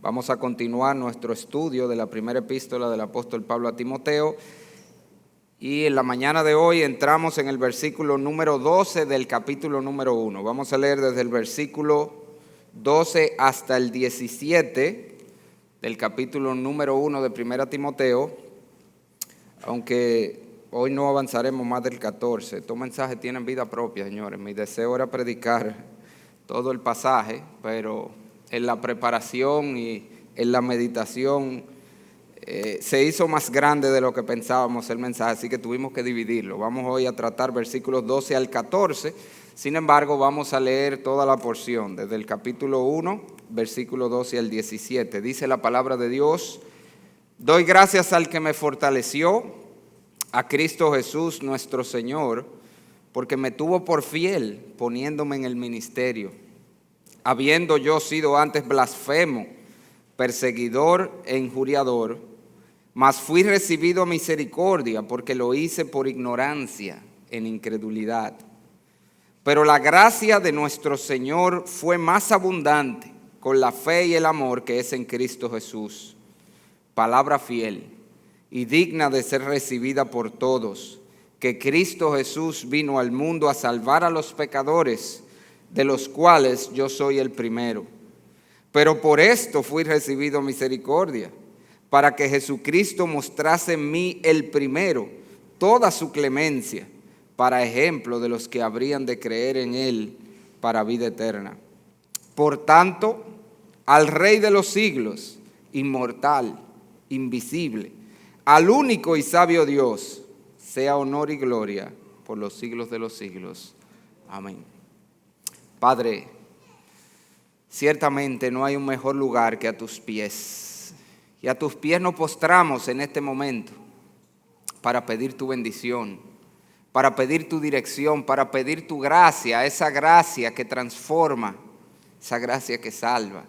Vamos a continuar nuestro estudio de la primera epístola del apóstol Pablo a Timoteo. Y en la mañana de hoy entramos en el versículo número 12 del capítulo número 1. Vamos a leer desde el versículo 12 hasta el 17 del capítulo número 1 de primera Timoteo, aunque hoy no avanzaremos más del 14. Estos mensajes tienen vida propia, señores. Mi deseo era predicar todo el pasaje, pero en la preparación y en la meditación se hizo más grande de lo que pensábamos el mensaje, así que tuvimos que dividirlo. Vamos hoy a tratar versículos 12 al 14, sin embargo vamos a leer toda la porción, desde el capítulo 1, versículo 12 al 17. Dice la palabra de Dios: doy gracias al que me fortaleció, a Cristo Jesús nuestro Señor, porque me tuvo por fiel poniéndome en el ministerio, habiendo yo sido antes blasfemo, perseguidor e injuriador, mas fui recibido a misericordia porque lo hice por ignorancia, en incredulidad. Pero la gracia de nuestro Señor fue más abundante con la fe y el amor que es en Cristo Jesús. Palabra fiel y digna de ser recibida por todos, que Cristo Jesús vino al mundo a salvar a los pecadores, de los cuales yo soy el primero. Pero por esto fui recibido misericordia, para que Jesucristo mostrase en mí el primero toda su clemencia, para ejemplo de los que habrían de creer en Él para vida eterna. Por tanto, al Rey de los siglos, inmortal, invisible, al único y sabio Dios, sea honor y gloria por los siglos de los siglos. Amén. Padre, ciertamente no hay un mejor lugar que a tus pies. Y a tus pies nos postramos en este momento para pedir tu bendición, para pedir tu dirección, para pedir tu gracia, esa gracia que transforma, esa gracia que salva.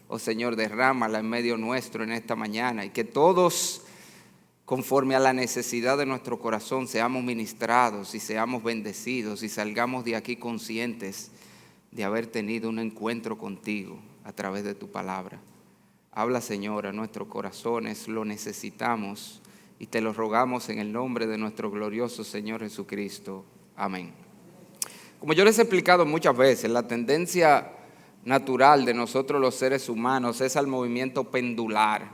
Oh Señor, derrámala en medio nuestro en esta mañana y que todos, conforme a la necesidad de nuestro corazón, seamos ministrados y seamos bendecidos y salgamos de aquí conscientes de haber tenido un encuentro contigo a través de tu palabra. Habla, Señor, a nuestros corazones, lo necesitamos y te lo rogamos en el nombre de nuestro glorioso Señor Jesucristo. Amén. Como yo les he explicado muchas veces, la tendencia natural de nosotros los seres humanos es al movimiento pendular.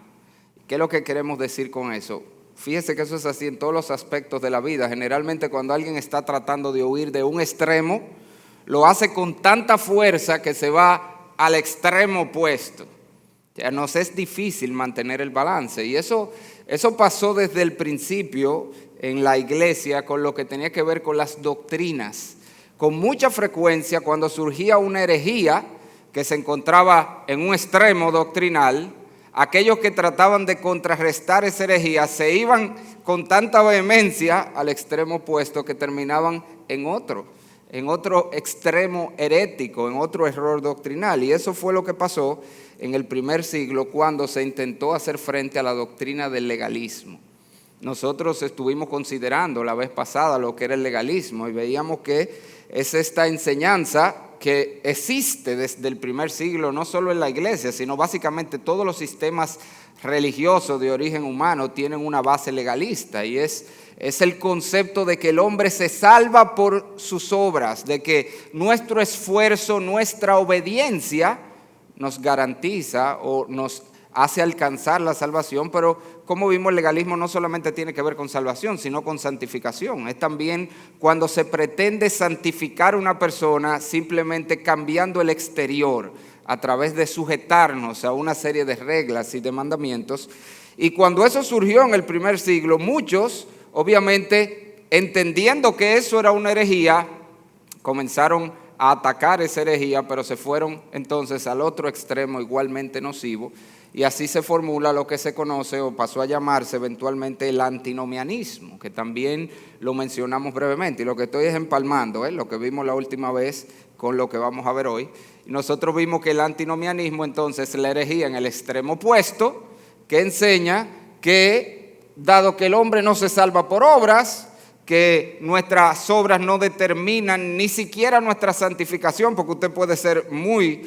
¿Qué es lo que queremos decir con eso? Fíjese que eso es así en todos los aspectos de la vida. Generalmente cuando alguien está tratando de huir de un extremo, lo hace con tanta fuerza que se va al extremo opuesto. Ya nos es difícil mantener el balance y eso pasó desde el principio en la iglesia con lo que tenía que ver con las doctrinas. Con mucha frecuencia cuando surgía una herejía que se encontraba en un extremo doctrinal, aquellos que trataban de contrarrestar esa herejía se iban con tanta vehemencia al extremo opuesto que terminaban en otro extremo herético, en otro error doctrinal. Y eso fue lo que pasó en el primer siglo cuando se intentó hacer frente a la doctrina del legalismo. Nosotros estuvimos considerando la vez pasada lo que era el legalismo y veíamos que es esta enseñanza que existe desde el primer siglo, no solo en la iglesia, sino básicamente todos los sistemas religiosos de origen humano tienen una base legalista y es el concepto de que el hombre se salva por sus obras, de que nuestro esfuerzo, nuestra obediencia nos garantiza o nos hace alcanzar la salvación, pero como vimos, el legalismo no solamente tiene que ver con salvación, sino con santificación. Es también cuando se pretende santificar a una persona simplemente cambiando el exterior a través de sujetarnos a una serie de reglas y de mandamientos. Y cuando eso surgió en el primer siglo, muchos, obviamente, entendiendo que eso era una herejía, comenzaron a atacar esa herejía, pero se fueron entonces al otro extremo igualmente nocivo, y así se formula lo que se conoce o pasó a llamarse eventualmente el antinomianismo, que también lo mencionamos brevemente, y lo que estoy es empalmando, lo que vimos la última vez con lo que vamos a ver hoy. Y nosotros vimos que el antinomianismo entonces es la herejía en el extremo opuesto, que enseña que dado que el hombre no se salva por obras, que nuestras obras no determinan ni siquiera nuestra santificación, porque usted puede ser muy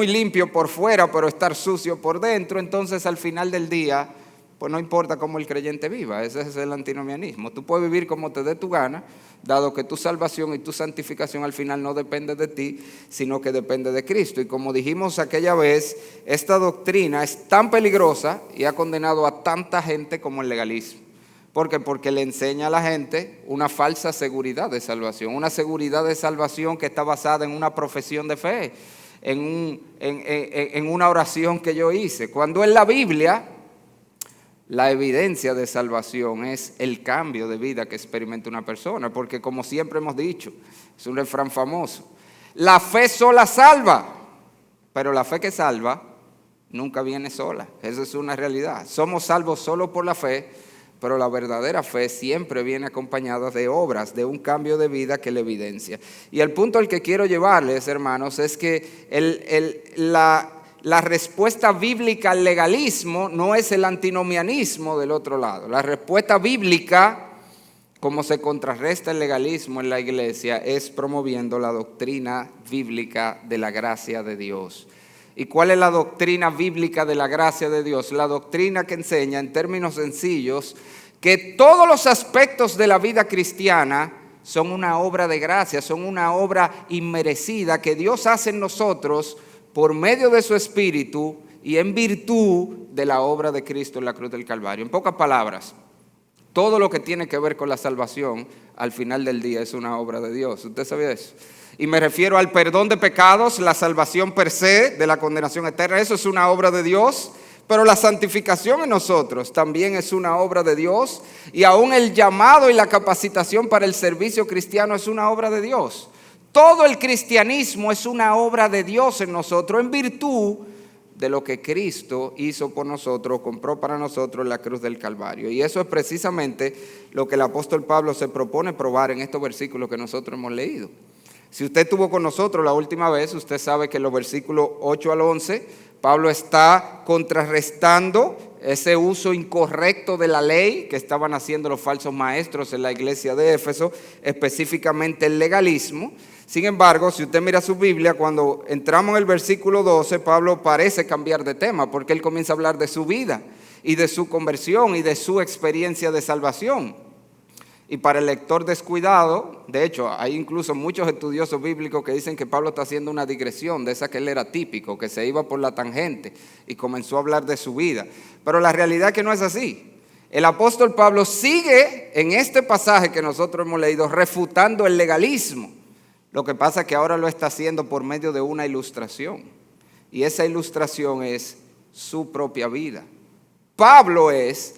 limpio por fuera, pero estar sucio por dentro. Entonces, al final del día, pues no importa cómo el creyente viva. Ese es el antinomianismo. Tú puedes vivir como te dé tu gana, dado que tu salvación y tu santificación al final no depende de ti, sino que depende de Cristo. Y como dijimos aquella vez, esta doctrina es tan peligrosa y ha condenado a tanta gente como el legalismo. ¿Por qué? Porque le enseña a la gente una falsa seguridad de salvación, una seguridad de salvación que está basada en una profesión de fe, en una oración que yo hice. Cuando en la Biblia la evidencia de salvación es el cambio de vida que experimenta una persona, porque como siempre hemos dicho, es un refrán famoso, la fe sola salva, pero la fe que salva nunca viene sola. Eso es una realidad. Somos salvos solo por la fe, pero la verdadera fe siempre viene acompañada de obras, de un cambio de vida que la evidencia. Y el punto al que quiero llevarles, hermanos, es que la respuesta bíblica al legalismo no es el antinomianismo del otro lado. La respuesta bíblica, como se contrarresta el legalismo en la iglesia, es promoviendo la doctrina bíblica de la gracia de Dios. ¿Y cuál es la doctrina bíblica de la gracia de Dios? La doctrina que enseña, en términos sencillos, que todos los aspectos de la vida cristiana son una obra de gracia, son una obra inmerecida que Dios hace en nosotros por medio de su Espíritu y en virtud de la obra de Cristo en la cruz del Calvario. En pocas palabras, todo lo que tiene que ver con la salvación, al final del día es una obra de Dios. ¿Usted sabía eso? Y me refiero al perdón de pecados, la salvación per se de la condenación eterna. Eso es una obra de Dios, pero la santificación en nosotros también es una obra de Dios. Y aún el llamado y la capacitación para el servicio cristiano es una obra de Dios. Todo el cristianismo es una obra de Dios en nosotros, en virtud de lo que Cristo hizo por nosotros, compró para nosotros en la cruz del Calvario. Y eso es precisamente lo que el apóstol Pablo se propone probar en estos versículos que nosotros hemos leído. Si usted estuvo con nosotros la última vez, usted sabe que en los versículos 8 al 11, Pablo está contrarrestando ese uso incorrecto de la ley que estaban haciendo los falsos maestros en la iglesia de Éfeso, específicamente el legalismo. Sin embargo, si usted mira su Biblia, cuando entramos en el versículo 12, Pablo parece cambiar de tema, porque él comienza a hablar de su vida y de su conversión y de su experiencia de salvación. Y para el lector descuidado, de hecho, hay incluso muchos estudiosos bíblicos que dicen que Pablo está haciendo una digresión de esa que él era típico, que se iba por la tangente y comenzó a hablar de su vida. Pero la realidad es que no es así. El apóstol Pablo sigue en este pasaje que nosotros hemos leído refutando el legalismo. Lo que pasa es que ahora lo está haciendo por medio de una ilustración. Y esa ilustración es su propia vida. Pablo es,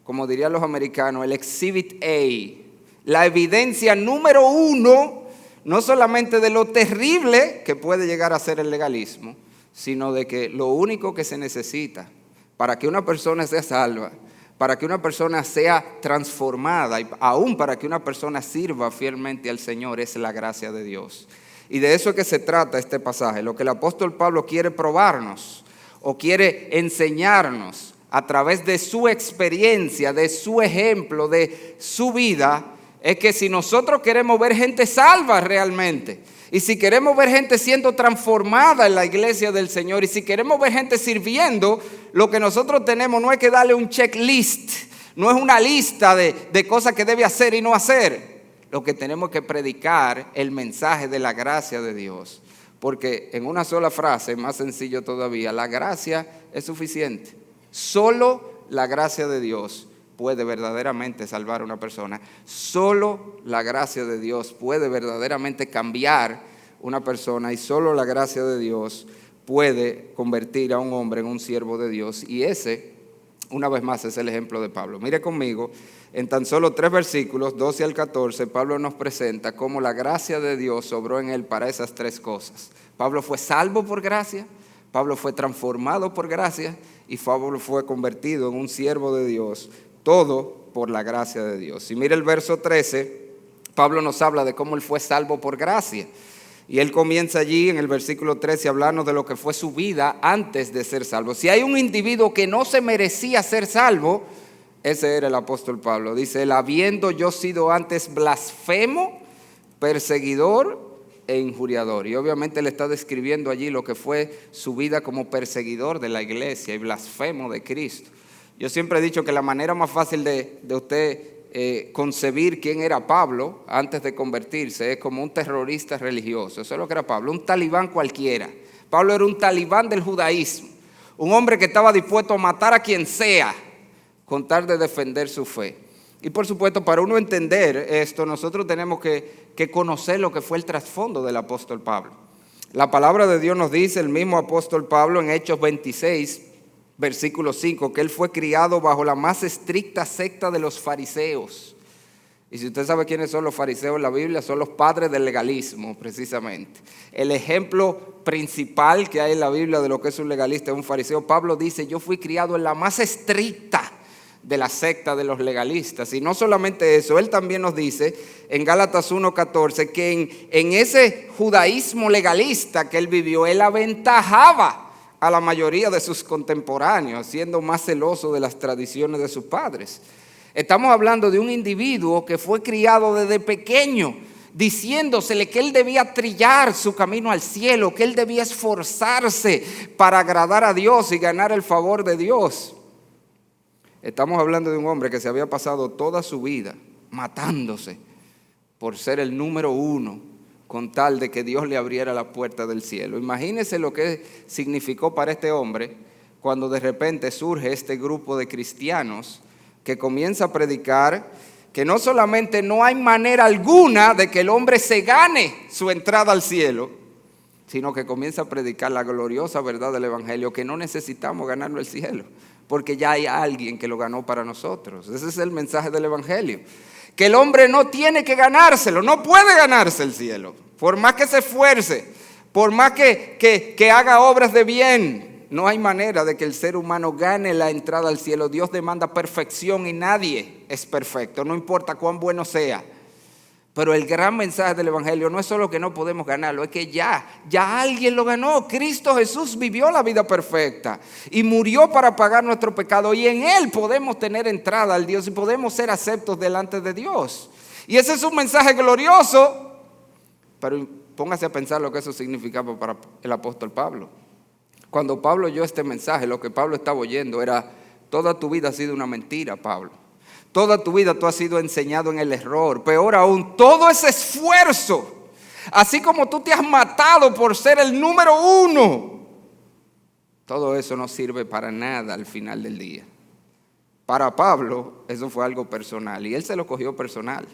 como dirían los americanos, el exhibit A, la evidencia número uno, no solamente de lo terrible que puede llegar a ser el legalismo, sino de que lo único que se necesita para que una persona sea salva, para que una persona sea transformada y aún para que una persona sirva fielmente al Señor es la gracia de Dios. Y de eso es que se trata este pasaje. Lo que el apóstol Pablo quiere probarnos o quiere enseñarnos a través de su experiencia, de su ejemplo, de su vida, es que si nosotros queremos ver gente salva realmente, y si queremos ver gente siendo transformada en la iglesia del Señor, y si queremos ver gente sirviendo, lo que nosotros tenemos no es que darle un checklist, no es una lista de cosas que debe hacer y no hacer. Lo que tenemos que predicar el mensaje de la gracia de Dios. Porque en una sola frase, más sencillo todavía, la gracia es suficiente. Solo la gracia de Dios puede verdaderamente salvar a una persona. Solo la gracia de Dios puede verdaderamente cambiar una persona y solo la gracia de Dios puede convertir a un hombre en un siervo de Dios. Y ese, una vez más, es el ejemplo de Pablo. Mire conmigo, en tan solo 3 versículos, 12 al 14, Pablo nos presenta cómo la gracia de Dios obró en él para esas 3 cosas. Pablo fue salvo por gracia, Pablo fue transformado por gracia y Pablo fue convertido en un siervo de Dios. Todo por la gracia de Dios. Y mire el verso 13, Pablo nos habla de cómo él fue salvo por gracia. Y él comienza allí en el versículo 13 a hablarnos de lo que fue su vida antes de ser salvo. Si hay un individuo que no se merecía ser salvo, Ese era el apóstol Pablo. Dice, él, habiendo yo sido antes blasfemo, perseguidor e injuriador. Y obviamente le está describiendo allí lo que fue su vida como perseguidor de la iglesia y blasfemo de Cristo. Yo siempre he dicho que la manera más fácil de usted concebir quién era Pablo antes de convertirse es como un terrorista religioso. Eso es lo que era Pablo, un talibán cualquiera. Pablo era un talibán del judaísmo, un hombre que estaba dispuesto a matar a quien sea con tal de defender su fe. Y por supuesto, para uno entender esto, nosotros tenemos que conocer lo que fue el trasfondo del apóstol Pablo. La palabra de Dios nos dice, el mismo apóstol Pablo en Hechos 26, versículo 5, que él fue criado bajo la más estricta secta de los fariseos. Y si usted sabe quiénes son los fariseos en la Biblia, son los padres del legalismo, precisamente. El ejemplo principal que hay en la Biblia de lo que es un legalista, un fariseo, Pablo dice, yo fui criado en la más estricta de la secta de los legalistas. Y no solamente eso, él también nos dice en Gálatas 1:14 que en ese judaísmo legalista que él vivió, él aventajaba a la mayoría de sus contemporáneos, siendo más celoso de las tradiciones de sus padres. Estamos hablando de un individuo que fue criado desde pequeño, diciéndosele que él debía trillar su camino al cielo, que él debía esforzarse para agradar a Dios y ganar el favor de Dios. Estamos hablando de un hombre que se había pasado toda su vida matándose por ser el número uno, con tal de que Dios le abriera la puerta del cielo. Imagínense lo que significó para este hombre cuando de repente surge este grupo de cristianos que comienza a predicar que no solamente no hay manera alguna de que el hombre se gane su entrada al cielo, sino que comienza a predicar la gloriosa verdad del evangelio, que no necesitamos ganarnos el cielo, porque ya hay alguien que lo ganó para nosotros. Ese es el mensaje del evangelio. Que el hombre no tiene que ganárselo, no puede ganarse el cielo. Por más que se esfuerce, por más que haga obras de bien, no hay manera de que el ser humano gane la entrada al cielo. Dios demanda perfección y nadie es perfecto, no importa cuán bueno sea. Pero el gran mensaje del evangelio no es solo que no podemos ganarlo, es que ya alguien lo ganó. Cristo Jesús vivió la vida perfecta y murió para pagar nuestro pecado, y en Él podemos tener entrada al Dios y podemos ser aceptos delante de Dios. Y ese es un mensaje glorioso, pero póngase a pensar lo que eso significaba para el apóstol Pablo. Cuando Pablo oyó este mensaje, lo que Pablo estaba oyendo era: toda tu vida ha sido una mentira, Pablo. Toda tu vida tú has sido enseñado en el error. Peor aún, todo ese esfuerzo, así como tú te has matado por ser el número uno, todo eso no sirve para nada al final del día. Para Pablo eso fue algo personal y él se lo cogió personal.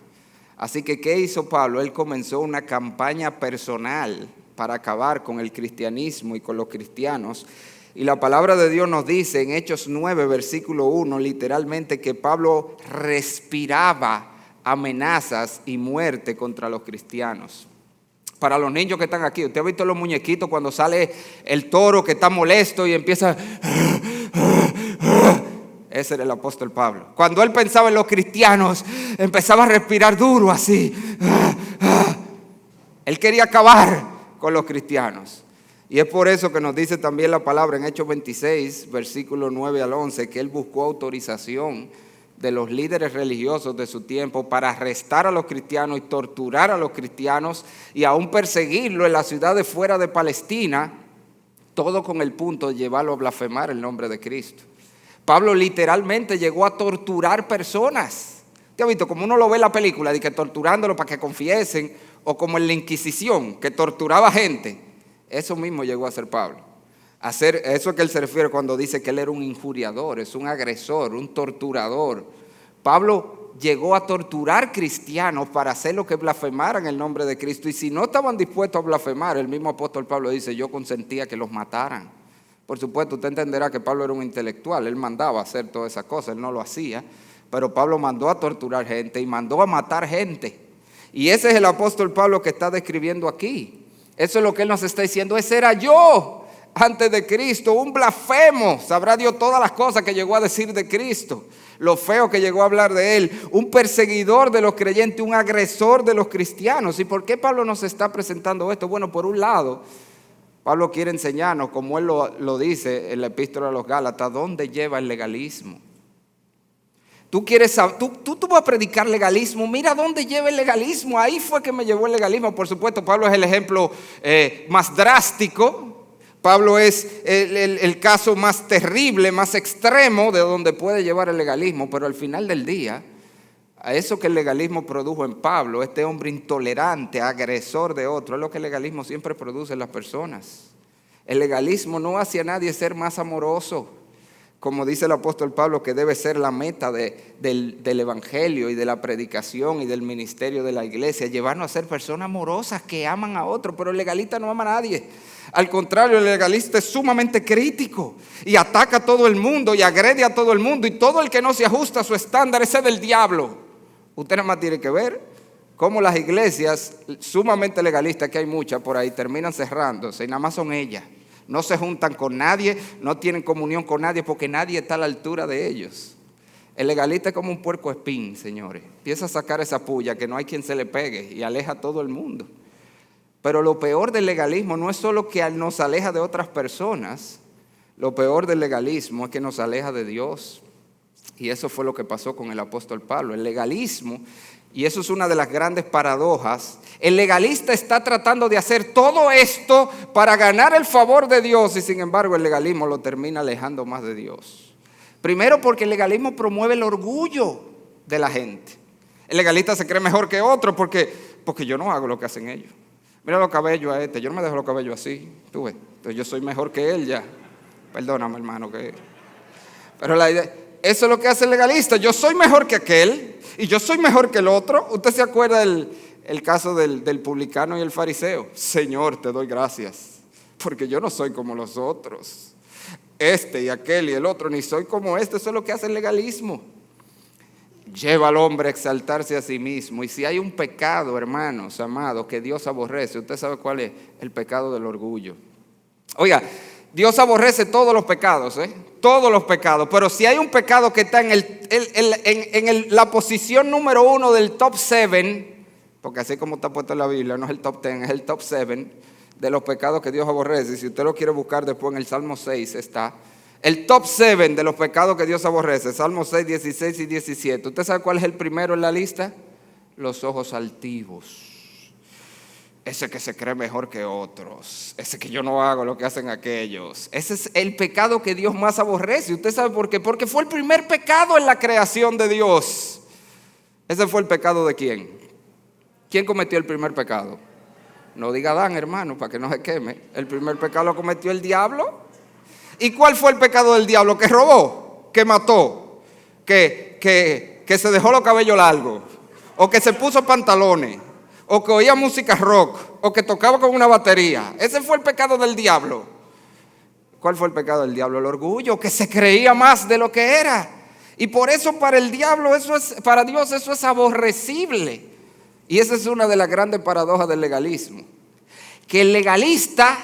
Así que, ¿qué hizo Pablo? Él comenzó una campaña personal para acabar con el cristianismo y con los cristianos. Y la palabra de Dios nos dice en Hechos 9, versículo 1, literalmente que Pablo respiraba amenazas y muerte contra los cristianos. Para los niños que están aquí, ¿usted ha visto los muñequitos cuando sale el toro que está molesto y empieza? Ese era el apóstol Pablo. Cuando él pensaba en los cristianos, empezaba a respirar duro así. Él quería acabar con los cristianos. Y es por eso que nos dice también la palabra en Hechos 26, versículos 9 al 11, que él buscó autorización de los líderes religiosos de su tiempo para arrestar a los cristianos y torturar a los cristianos y aún perseguirlo en las ciudades fuera de Palestina, todo con el punto de llevarlo a blasfemar el nombre de Cristo. Pablo literalmente llegó a torturar personas. ¿Te has visto? Como uno lo ve en la película, de que torturándolo para que confiesen, o como en la Inquisición, que torturaba gente. Eso mismo llegó a ser Pablo. Eso es que él se refiere cuando dice que él era un injuriador, es un agresor, un torturador. Pablo llegó a torturar cristianos para hacer lo que blasfemaran el nombre de Cristo. Y si no estaban dispuestos a blasfemar, el mismo apóstol Pablo dice: yo consentía que los mataran. Por supuesto, usted entenderá que Pablo era un intelectual, él mandaba hacer todas esas cosas, él no lo hacía. Pero Pablo mandó a torturar gente y mandó a matar gente. Y ese es el apóstol Pablo que está describiendo aquí. Eso es lo que él nos está diciendo. Ese era yo antes de Cristo, un blasfemo. Sabrá Dios todas las cosas que llegó a decir de Cristo, lo feo que llegó a hablar de él, un perseguidor de los creyentes, un agresor de los cristianos. ¿Y por qué Pablo nos está presentando esto? Bueno, por un lado, Pablo quiere enseñarnos, como él lo dice en la epístola a los Gálatas, dónde lleva el legalismo. Tú vas a predicar legalismo. Mira dónde lleva el legalismo. Ahí fue que me llevó el legalismo. Por supuesto, Pablo es el ejemplo más drástico. Pablo es el caso más terrible, más extremo de donde puede llevar el legalismo. Pero al final del día, a eso que el legalismo produjo en Pablo, este hombre intolerante, agresor de otro, es lo que el legalismo siempre produce en las personas. El legalismo no hace a nadie ser más amoroso, como dice el apóstol Pablo, que debe ser la meta del evangelio y de la predicación y del ministerio de la iglesia, llevarnos a ser personas amorosas que aman a otro. Pero el legalista no ama a nadie. Al contrario, el legalista es sumamente crítico y ataca a todo el mundo y agrede a todo el mundo, y todo el que no se ajusta a su estándar, ese es del diablo. Usted nada más tiene que ver cómo las iglesias sumamente legalistas, que hay muchas por ahí, terminan cerrándose y nada más son ellas. No se juntan con nadie, no tienen comunión con nadie porque nadie está a la altura de ellos. El legalista es como un puerco espín, señores. Empieza a sacar esa puya que no hay quien se le pegue y aleja a todo el mundo. Pero lo peor del legalismo no es solo que nos aleja de otras personas. Lo peor del legalismo es que nos aleja de Dios. Y eso fue lo que pasó con el apóstol Pablo. El legalismo, y eso es una de las grandes paradojas, el legalista está tratando de hacer todo esto para ganar el favor de Dios, y sin embargo el legalismo lo termina alejando más de Dios. Primero porque el legalismo promueve el orgullo de la gente. El legalista se cree mejor que otro porque yo no hago lo que hacen ellos. Mira los cabellos a este, yo no me dejo los cabellos así, tú ves, entonces yo soy mejor que él ya. Perdóname, hermano, pero la idea, eso es lo que hace el legalista. Yo soy mejor que aquel y yo soy mejor que el otro. ¿Usted se acuerda el caso del publicano y el fariseo? Señor, te doy gracias, porque yo no soy como los otros. Este y aquel y el otro, ni soy como este. Eso es lo que hace el legalismo. Lleva al hombre a exaltarse a sí mismo. Y si hay un pecado, hermanos, amados, que Dios aborrece, usted sabe cuál es: el pecado del orgullo. Oiga, Dios aborrece todos los pecados, todos los pecados. Pero si hay un pecado que está en la posición número 1 del top 7, porque así como está puesto en la Biblia, no es el top 10, es el top 7 de los pecados que Dios aborrece. Y si usted lo quiere buscar después, en el Salmo 6 está el top 7 de los pecados que Dios aborrece. Salmo 6, 16 y 17. ¿Usted sabe cuál es el primero en la lista? Los ojos altivos. Ese que se cree mejor que otros. Ese que yo no hago lo que hacen aquellos. Ese es el pecado que Dios más aborrece. ¿Usted sabe por qué? Porque fue el primer pecado en la creación de Dios. ¿Ese fue el pecado de quién? ¿Quién cometió el primer pecado? No diga Adán, hermano, para que no se queme. El primer pecado lo cometió el diablo. ¿Y cuál fue el pecado del diablo? Que robó, que mató, que se dejó los cabellos largos, o que se puso pantalones, o que oía música rock, o que tocaba con una batería. Ese fue el pecado del diablo. ¿Cuál fue el pecado del diablo? El orgullo, que se creía más de lo que era. Y por eso para el diablo para Dios eso es aborrecible. Y esa es una de las grandes paradojas del legalismo. Que el legalista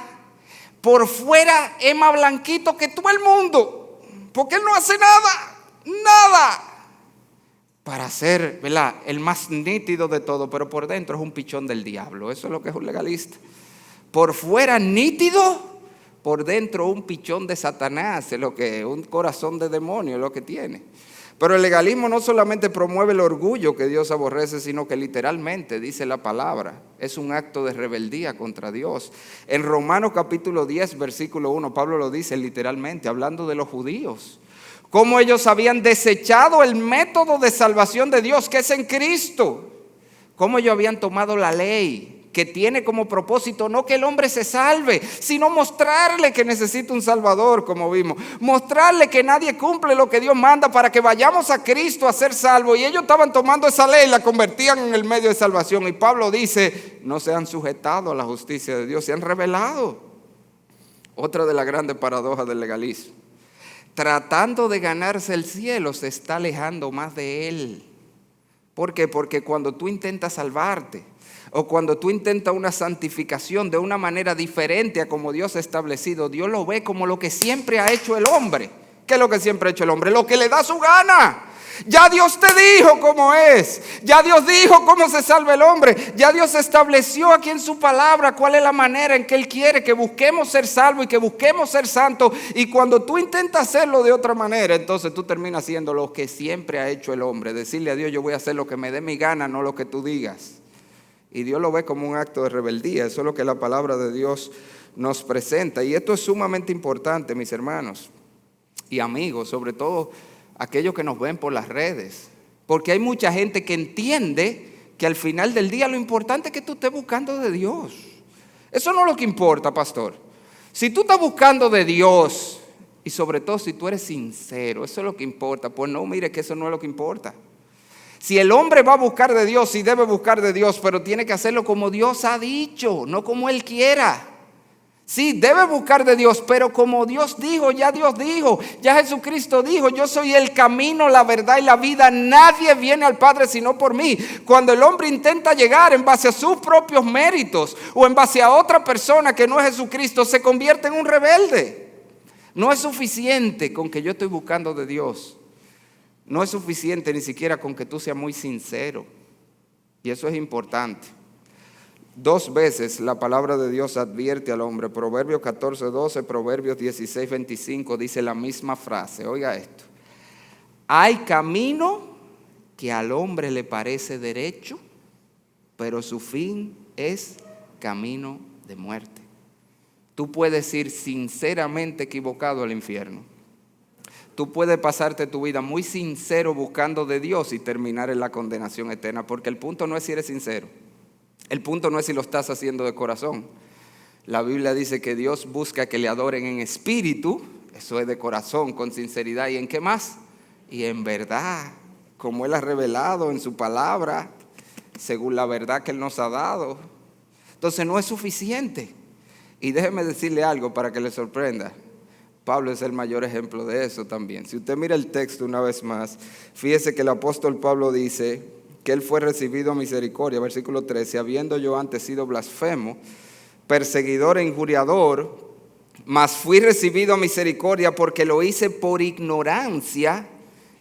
por fuera es más blanquito que todo el mundo, porque él no hace nada para ser, ¿verdad?, el más nítido de todo, pero por dentro es un pichón del diablo. Eso es lo que es un legalista. Por fuera nítido, por dentro un pichón de Satanás, es lo que es, un corazón de demonio es lo que tiene. Pero el legalismo no solamente promueve el orgullo que Dios aborrece, sino que literalmente, dice la palabra, es un acto de rebeldía contra Dios. En Romanos capítulo 10, versículo 1, Pablo lo dice literalmente, hablando de los judíos. Cómo ellos habían desechado el método de salvación de Dios, que es en Cristo. Cómo ellos habían tomado la ley, que tiene como propósito no que el hombre se salve, sino mostrarle que necesita un Salvador, como vimos. Mostrarle que nadie cumple lo que Dios manda para que vayamos a Cristo a ser salvos. Y ellos estaban tomando esa ley y la convertían en el medio de salvación. Y Pablo dice, no se han sujetado a la justicia de Dios, se han rebelado. Otra de las grandes paradojas del legalismo. Tratando de ganarse el cielo, se está alejando más de Él. ¿Por qué? Porque cuando tú intentas salvarte, o cuando tú intentas una santificación de una manera diferente a como Dios ha establecido, Dios lo ve como lo que siempre ha hecho el hombre. ¿Qué es lo que siempre ha hecho el hombre? Lo que le da su gana. Ya Dios te dijo cómo es. Ya Dios dijo cómo se salva el hombre. Ya Dios estableció aquí en su palabra cuál es la manera en que Él quiere que busquemos ser salvos y que busquemos ser santos. Y cuando tú intentas hacerlo de otra manera, entonces tú terminas haciendo lo que siempre ha hecho el hombre. Decirle a Dios, yo voy a hacer lo que me dé mi gana, no lo que tú digas. Y Dios lo ve como un acto de rebeldía. Eso es lo que la palabra de Dios nos presenta. Y esto es sumamente importante, mis hermanos y amigos, sobre todo aquellos que nos ven por las redes. Porque hay mucha gente que entiende que al final del día lo importante es que tú estés buscando de Dios. Eso no es lo que importa, pastor. Si tú estás buscando de Dios, y sobre todo si tú eres sincero, eso es lo que importa. Pues no, mire que eso no es lo que importa. Si el hombre va a buscar de Dios, sí debe buscar de Dios, pero tiene que hacerlo como Dios ha dicho, no como Él quiera. Sí, debe buscar de Dios, pero como Dios dijo, ya Jesucristo dijo, yo soy el camino, la verdad y la vida. Nadie viene al Padre sino por mí. Cuando el hombre intenta llegar en base a sus propios méritos o en base a otra persona que no es Jesucristo, se convierte en un rebelde. No es suficiente con que yo estoy buscando de Dios. No es suficiente ni siquiera con que tú seas muy sincero. Y eso es importante. 2 veces la palabra de Dios advierte al hombre. Proverbios 14:12, Proverbios 16:25 dice la misma frase. Oiga esto. Hay camino que al hombre le parece derecho, pero su fin es camino de muerte. Tú puedes ir sinceramente equivocado al infierno. Tú puedes pasarte tu vida muy sincero buscando de Dios y terminar en la condenación eterna, porque el punto no es si eres sincero. El punto no es si lo estás haciendo de corazón. La Biblia dice que Dios busca que le adoren en espíritu, eso es de corazón, con sinceridad. ¿Y en qué más? Y en verdad, como Él ha revelado en su palabra, según la verdad que Él nos ha dado. Entonces no es suficiente. Y déjeme decirle algo para que le sorprenda. Pablo es el mayor ejemplo de eso también. Si usted mira el texto una vez más, fíjese que el apóstol Pablo dice que él fue recibido a misericordia, versículo 13, habiendo yo antes sido blasfemo, perseguidor e injuriador, mas fui recibido a misericordia porque lo hice por ignorancia,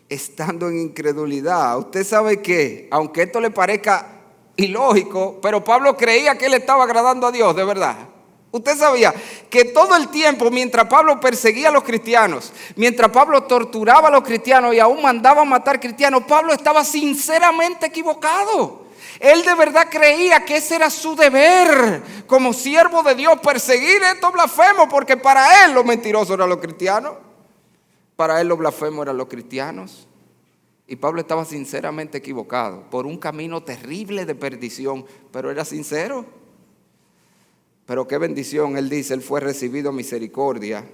estando en incredulidad. Usted sabe que, aunque esto le parezca ilógico, pero Pablo creía que él estaba agradando a Dios, de verdad. Usted sabía que todo el tiempo, mientras Pablo perseguía a los cristianos, mientras Pablo torturaba a los cristianos y aún mandaba a matar cristianos, Pablo estaba sinceramente equivocado. Él de verdad creía que ese era su deber como siervo de Dios, perseguir estos blasfemos, porque para él los mentirosos eran los cristianos, para él los blasfemos eran los cristianos. Y Pablo estaba sinceramente equivocado por un camino terrible de perdición, pero era sincero. Pero qué bendición, él dice, él fue recibido misericordia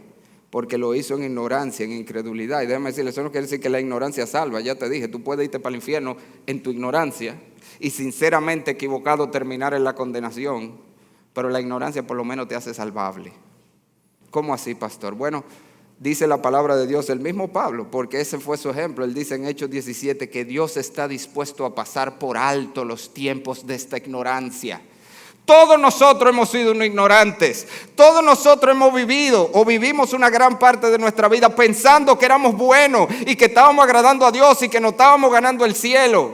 porque lo hizo en ignorancia, en incredulidad. Y déjame decirle, eso no quiere decir que la ignorancia salva. Ya te dije, tú puedes irte para el infierno en tu ignorancia y sinceramente equivocado terminar en la condenación, pero la ignorancia por lo menos te hace salvable. ¿Cómo así, pastor? Bueno, dice la palabra de Dios, el mismo Pablo, porque ese fue su ejemplo. Él dice en Hechos 17 que Dios está dispuesto a pasar por alto los tiempos de esta ignorancia. Todos nosotros hemos sido unos ignorantes. Todos nosotros hemos vivido o vivimos una gran parte de nuestra vida pensando que éramos buenos y que estábamos agradando a Dios y que nos estábamos ganando el cielo.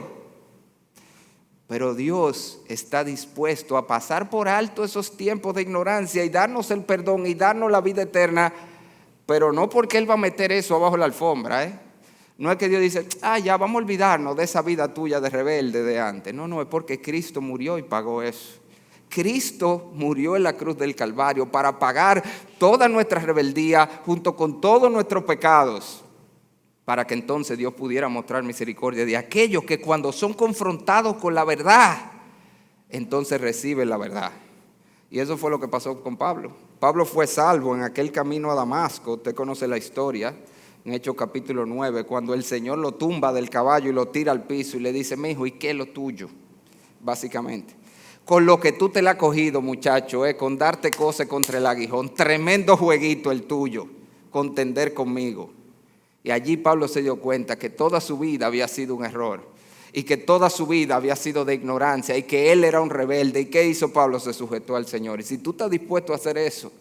Pero Dios está dispuesto a pasar por alto esos tiempos de ignorancia y darnos el perdón y darnos la vida eterna, pero no porque Él va a meter eso abajo de la alfombra, No es que Dios dice, ya vamos a olvidarnos de esa vida tuya de rebelde de antes. No, es porque Cristo murió y pagó eso. Cristo murió en la cruz del Calvario para pagar toda nuestra rebeldía junto con todos nuestros pecados, para que entonces Dios pudiera mostrar misericordia de aquellos que cuando son confrontados con la verdad, entonces reciben la verdad. Y eso fue lo que pasó con Pablo. Pablo fue salvo en aquel camino a Damasco. Usted conoce la historia en Hechos capítulo 9, cuando el Señor lo tumba del caballo y lo tira al piso y le dice, mi hijo, ¿y qué es lo tuyo? Básicamente. Con lo que tú te la has cogido, muchacho, con darte cosas contra el aguijón. Tremendo jueguito el tuyo, contender conmigo. Y allí Pablo se dio cuenta que toda su vida había sido un error. Y que toda su vida había sido de ignorancia. Y que él era un rebelde. ¿Y qué hizo Pablo? Se sujetó al Señor. Y si tú estás dispuesto a hacer eso,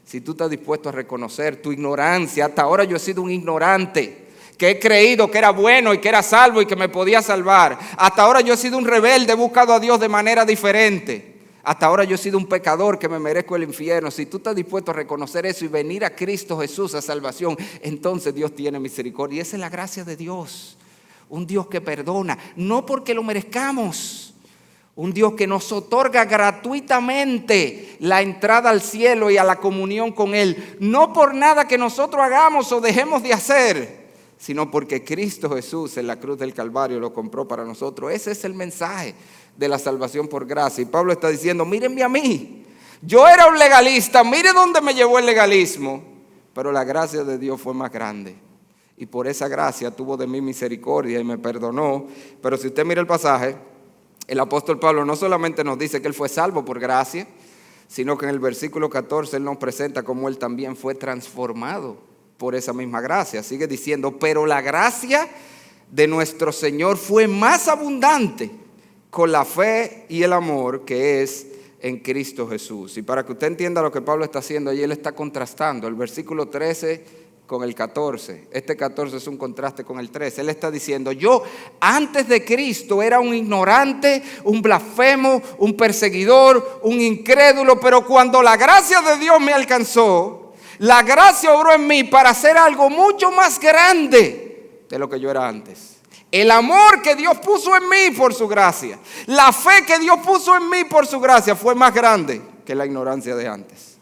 si tú estás dispuesto a reconocer tu ignorancia, hasta ahora yo he sido un ignorante. que he creído que era bueno y que era salvo y que me podía salvar. Hasta ahora yo he sido un rebelde, he buscado a Dios de manera diferente. Hasta ahora yo he sido un pecador que me merezco el infierno. Si tú estás dispuesto a reconocer eso y venir a Cristo Jesús a salvación, entonces Dios tiene misericordia. Y esa es la gracia de Dios. Un Dios que perdona, no porque lo merezcamos. Un Dios que nos otorga gratuitamente la entrada al cielo y a la comunión con Él. No por nada que nosotros hagamos o dejemos de hacer, sino porque Cristo Jesús en la cruz del Calvario lo compró para nosotros. Ese es el mensaje de la salvación por gracia. Y Pablo está diciendo, mírenme a mí. Yo era un legalista, mire dónde me llevó el legalismo. Pero la gracia de Dios fue más grande. Y por esa gracia tuvo de mí misericordia y me perdonó. Pero si usted mira el pasaje, el apóstol Pablo no solamente nos dice que él fue salvo por gracia, sino que en el versículo 14 él nos presenta cómo él también fue transformado por esa misma gracia. Sigue diciendo, pero la gracia de nuestro Señor fue más abundante con la fe y el amor que es en Cristo Jesús. Y para que usted entienda lo que Pablo está haciendo, allí él está contrastando el versículo 13 con el 14. Este 14 es un contraste con el 13. Él está diciendo, yo antes de Cristo era un ignorante, un blasfemo, un perseguidor, un incrédulo, pero cuando la gracia de Dios me alcanzó, la gracia obró en mí para hacer algo mucho más grande de lo que yo era antes. El amor que Dios puso en mí por su gracia, la fe que Dios puso en mí por su gracia fue más grande que la ignorancia de antes.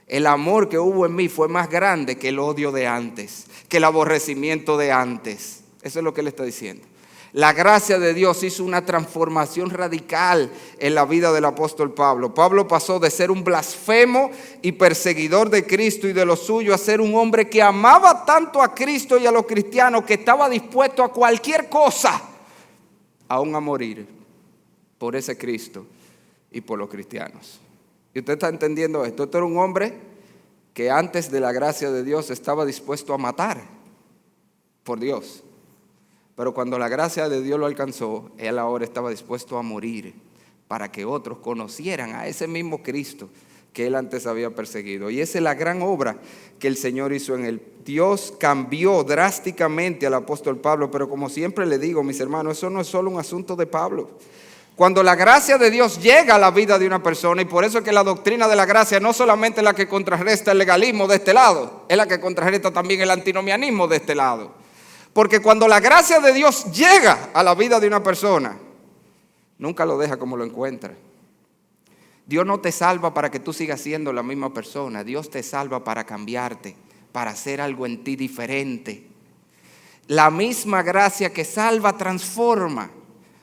El amor que hubo en mí fue más grande que el odio de antes, que el aborrecimiento de antes. Eso es lo que él está diciendo. La gracia de Dios hizo una transformación radical en la vida del apóstol Pablo. Pablo pasó de ser un blasfemo y perseguidor de Cristo y de lo suyo a ser un hombre que amaba tanto a Cristo y a los cristianos que estaba dispuesto a cualquier cosa, aún a morir por ese Cristo y por los cristianos. Y usted está entendiendo esto. Este era un hombre que antes de la gracia de Dios estaba dispuesto a matar por Dios. Pero cuando la gracia de Dios lo alcanzó, él ahora estaba dispuesto a morir para que otros conocieran a ese mismo Cristo que él antes había perseguido. Y esa es la gran obra que el Señor hizo en él. Dios cambió drásticamente al apóstol Pablo, pero como siempre le digo, mis hermanos, eso no es solo un asunto de Pablo. Cuando la gracia de Dios llega a la vida de una persona, y por eso es que la doctrina de la gracia no solamente es la que contrarresta el legalismo de este lado, es la que contrarresta también el antinomianismo de este lado. Porque cuando la gracia de Dios llega a la vida de una persona, nunca lo deja como lo encuentra. Dios no te salva para que tú sigas siendo la misma persona. Dios te salva para cambiarte, para hacer algo en ti diferente. La misma gracia que salva transforma.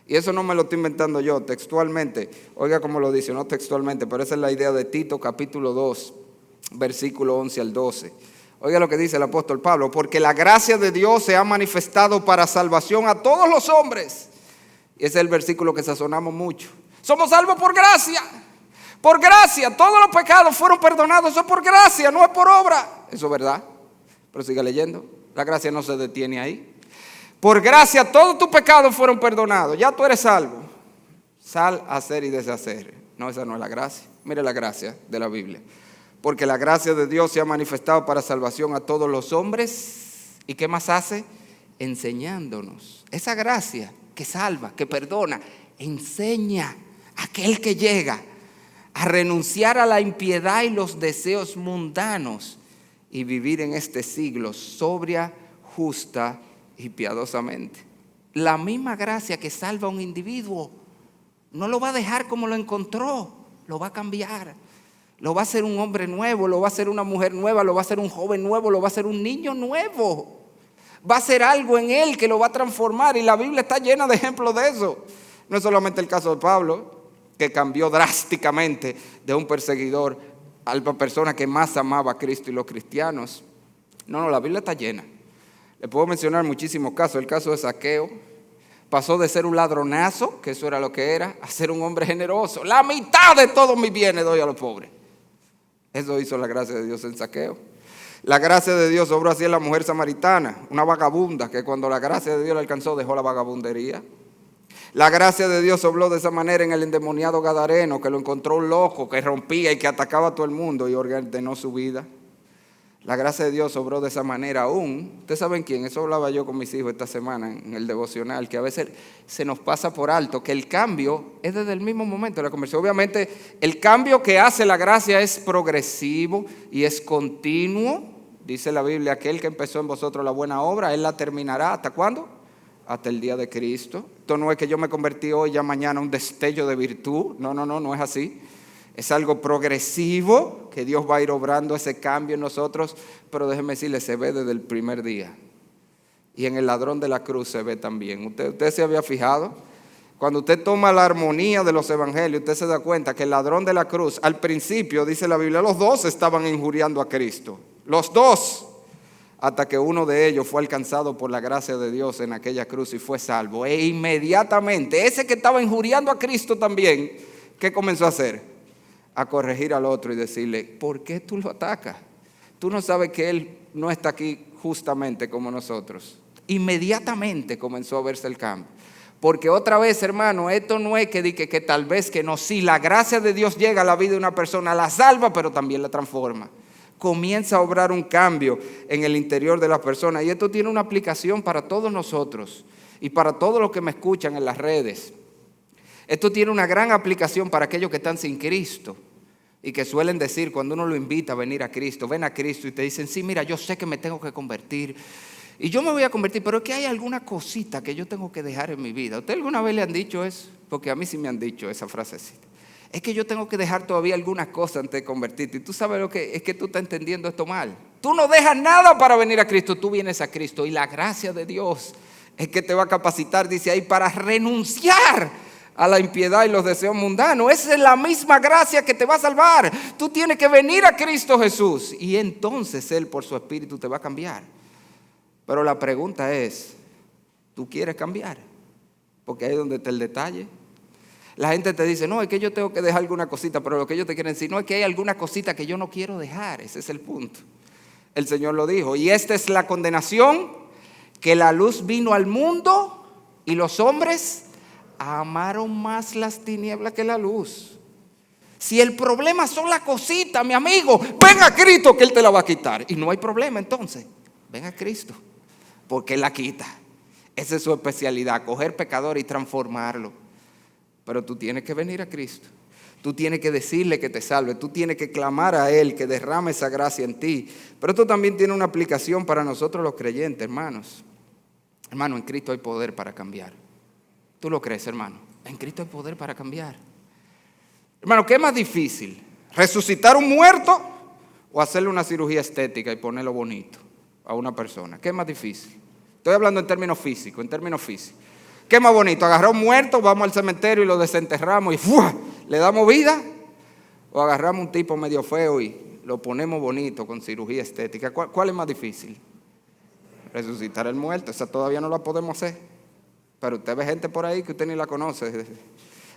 Y eso no me lo estoy inventando yo, textualmente. Oiga cómo lo dice, no textualmente, pero esa es la idea de Tito capítulo 2, versículo 11 al 12. Oiga lo que dice el apóstol Pablo, porque la gracia de Dios se ha manifestado para salvación a todos los hombres. Y ese es el versículo que sazonamos mucho. Somos salvos por gracia. Por gracia, todos los pecados fueron perdonados. Eso es por gracia, no es por obra. Eso es verdad. Pero siga leyendo. La gracia no se detiene ahí. Por gracia todos tus pecados fueron perdonados. Ya tú eres salvo. Sal a hacer y deshacer. No, esa no es la gracia. Mire la gracia de la Biblia. Porque la gracia de Dios se ha manifestado para salvación a todos los hombres. ¿Y qué más hace? Enseñándonos. Esa gracia que salva, que perdona, enseña a aquel que llega a renunciar a la impiedad y los deseos mundanos y vivir en este siglo sobria, justa y piadosamente. La misma gracia que salva a un individuo no lo va a dejar como lo encontró, lo va a cambiar. Lo va a hacer un hombre nuevo, lo va a hacer una mujer nueva, lo va a hacer un joven nuevo, lo va a hacer un niño nuevo. Va a hacer algo en él que lo va a transformar y la Biblia está llena de ejemplos de eso. No es solamente el caso de Pablo, que cambió drásticamente de un perseguidor a la persona que más amaba a Cristo y los cristianos. No, la Biblia está llena. Le puedo mencionar muchísimos casos. El caso de Zaqueo pasó de ser un ladronazo, que eso era lo que era, a ser un hombre generoso. La mitad de todos mis bienes doy a los pobres. Eso hizo la gracia de Dios en Zaqueo. La gracia de Dios obró así en la mujer samaritana, una vagabunda que cuando la gracia de Dios la alcanzó dejó la vagabundería. La gracia de Dios obró de esa manera en el endemoniado gadareno, que lo encontró un loco, que rompía y que atacaba a todo el mundo y ordenó su vida. La gracia de Dios obró de esa manera aún. Ustedes saben quién, eso hablaba yo con mis hijos esta semana en el devocional, que a veces se nos pasa por alto, que el cambio es desde el mismo momento de la conversión. Obviamente el cambio que hace la gracia es progresivo y es continuo. Dice la Biblia, aquel que empezó en vosotros la buena obra, Él la terminará. ¿Hasta cuándo? Hasta el día de Cristo. Esto no es que yo me convertí hoy, ya mañana un destello de virtud. No es así. Es algo progresivo que Dios va a ir obrando ese cambio en nosotros, pero déjenme decirles, se ve desde el primer día. Y en el ladrón de la cruz se ve también. ¿Usted se había fijado? Cuando usted toma la armonía de los evangelios, usted se da cuenta que el ladrón de la cruz, al principio, dice la Biblia, los dos estaban injuriando a Cristo. Los dos. Hasta que uno de ellos fue alcanzado por la gracia de Dios en aquella cruz y fue salvo. E inmediatamente, ese que estaba injuriando a Cristo también, ¿qué comenzó a hacer? A corregir al otro y decirle, ¿por qué tú lo atacas? Tú no sabes que Él no está aquí justamente como nosotros. Inmediatamente comenzó a verse el cambio. Porque otra vez, hermano, esto no es que tal vez que no, sí, la gracia de Dios llega a la vida de una persona, la salva, pero también la transforma. Comienza a obrar un cambio en el interior de la persona. Y esto tiene una aplicación para todos nosotros y para todos los que me escuchan en las redes. Esto tiene una gran aplicación para aquellos que están sin Cristo y que suelen decir cuando uno lo invita a venir a Cristo, ven a Cristo y te dicen, sí, mira, yo sé que me tengo que convertir y yo me voy a convertir, pero es que hay alguna cosita que yo tengo que dejar en mi vida. ¿A usted alguna vez le han dicho eso? Porque a mí sí me han dicho esa frasecita. Es que yo tengo que dejar todavía algunas cosas antes de convertirte. Y tú sabes lo que es, que tú estás entendiendo esto mal. Tú no dejas nada para venir a Cristo, tú vienes a Cristo y la gracia de Dios es que te va a capacitar, dice ahí, para renunciar a la impiedad y los deseos mundanos. Esa es la misma gracia que te va a salvar. Tú tienes que venir a Cristo Jesús y entonces Él por su Espíritu te va a cambiar. Pero la pregunta es, ¿tú quieres cambiar? Porque ahí es donde está el detalle. La gente te dice, no, es que yo tengo que dejar alguna cosita, pero lo que ellos te quieren decir, no, es que hay alguna cosita que yo no quiero dejar. Ese es el punto. El Señor lo dijo. Y esta es la condenación, que la luz vino al mundo y los hombres amaron más las tinieblas que la luz. Si el problema son las cositas, mi amigo, ven a Cristo que Él te la va a quitar. Y no hay problema entonces, ven a Cristo, porque Él la quita. Esa es su especialidad, coger pecador y transformarlo. Pero tú tienes que venir a Cristo. Tú tienes que decirle que te salve. Tú tienes que clamar a Él que derrame esa gracia en ti. Pero esto también tiene una aplicación para nosotros los creyentes, hermanos. Hermano, en Cristo hay poder para cambiar. ¿Tú lo crees, hermano? En Cristo hay poder para cambiar. Hermano, ¿qué es más difícil? ¿Resucitar un muerto o hacerle una cirugía estética y ponerlo bonito a una persona? ¿Qué es más difícil? Estoy hablando en términos físicos, ¿Qué es más bonito? ¿Agarrar un muerto, vamos al cementerio y lo desenterramos y ¡fua! ¿Le damos vida? ¿O agarramos un tipo medio feo y lo ponemos bonito con cirugía estética? ¿Cuál es más difícil? Resucitar el muerto, esa todavía no la podemos hacer. Pero usted ve gente por ahí que usted ni la conoce.